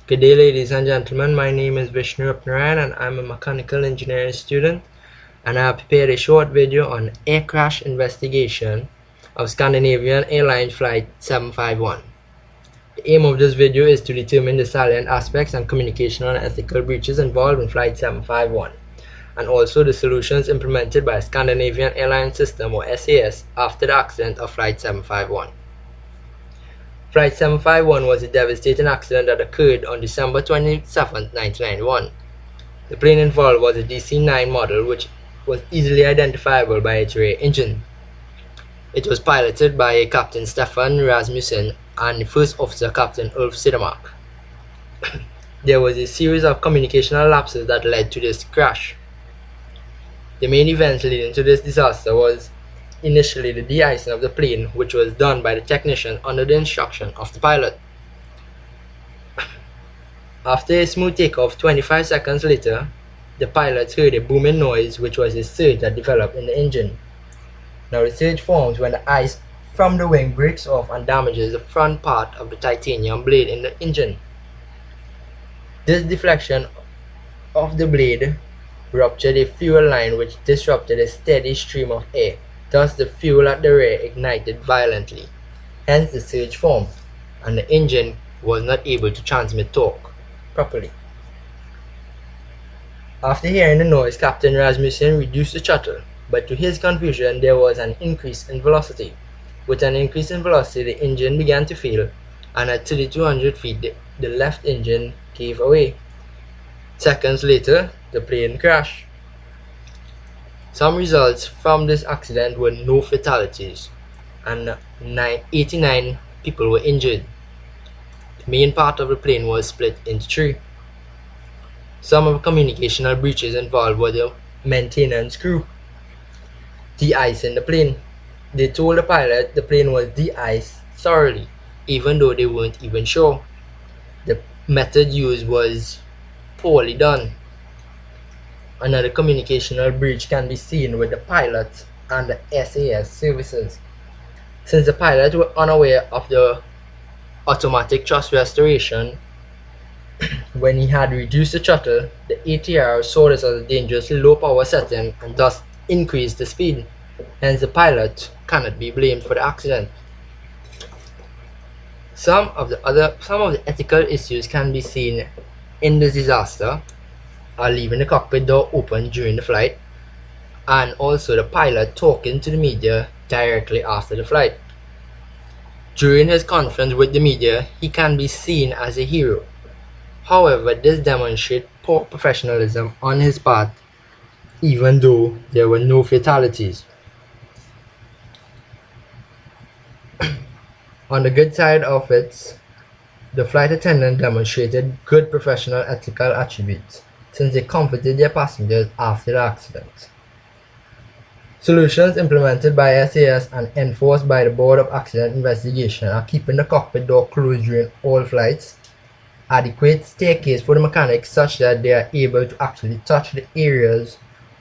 Good day, ladies and gentlemen. My name is Vishnu Upnarayan and I'm a mechanical engineering student, and I have prepared a short video on air crash investigation of Scandinavian Airlines Flight 751. The aim of this video is to determine the salient aspects and communicational and ethical breaches involved in Flight 751, and also the solutions implemented by Scandinavian Airlines System or SAS after the accident of Flight 751. Flight 751 was a devastating accident that occurred on December 27, 1991. The plane involved was a DC-9 model which was easily identifiable by its rear engine. It was piloted by Captain Stefan Rasmussen and the first officer Captain Ulf Sidermark. There was a series of communicational lapses that led to this crash. The main events leading to this disaster was initially the de-icing of the plane, which was done by the technician under the instruction of the pilot. After a smooth takeoff 25 seconds later, the pilots heard a booming noise, which was a surge that developed in the engine. Now the surge forms when the ice from the wing breaks off and damages the front part of the titanium blade in the engine. This deflection of the blade ruptured a fuel line, which disrupted a steady stream of air. Thus the fuel at the rear ignited violently, hence the surge formed, and the engine was not able to transmit torque properly. After hearing the noise, Captain Rasmussen reduced the throttle, but to his confusion there was an increase in velocity. With an increase in velocity, the engine began to fail, and at 3,200 feet the left engine gave away. Seconds later, the plane crashed. Some results from this accident were no fatalities, and 89 people were injured. The main part of the plane was split into three. Some of the communicational breaches involved were the maintenance crew de-icing the plane. They told the pilot the plane was de-iced thoroughly, even though they weren't even sure. The method used was poorly done. Another communicational breach can be seen with the pilot and the SAS services. Since the pilots were unaware of the automatic thrust restoration, when he had reduced the throttle, the ATR saw this as a dangerously low power setting and thus increased the speed. Hence the pilot cannot be blamed for the accident. Some of the ethical issues can be seen in this disaster are leaving the cockpit door open during the flight, and also the pilot talking to the media directly after the flight. During his conference with the media, he can be seen as a hero. However, this demonstrates poor professionalism on his part, even though there were no fatalities. On the good side of it, the flight attendant demonstrated good professional ethical attributes, since they comforted their passengers after the accident. Solutions implemented by SAS and enforced by the Board of Accident Investigation are keeping the cockpit door closed during all flights, adequate staircase for the mechanics such that they are able to actually touch the areas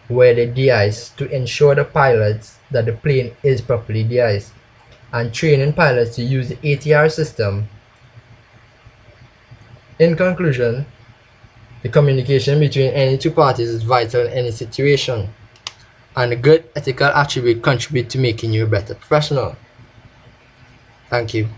where they de-ice to ensure the pilots that the plane is properly de-iced, and training pilots to use the ATR system. In conclusion, the communication between any two parties is vital in any situation, and a good ethical attribute contribute to making you a better professional. Thank you.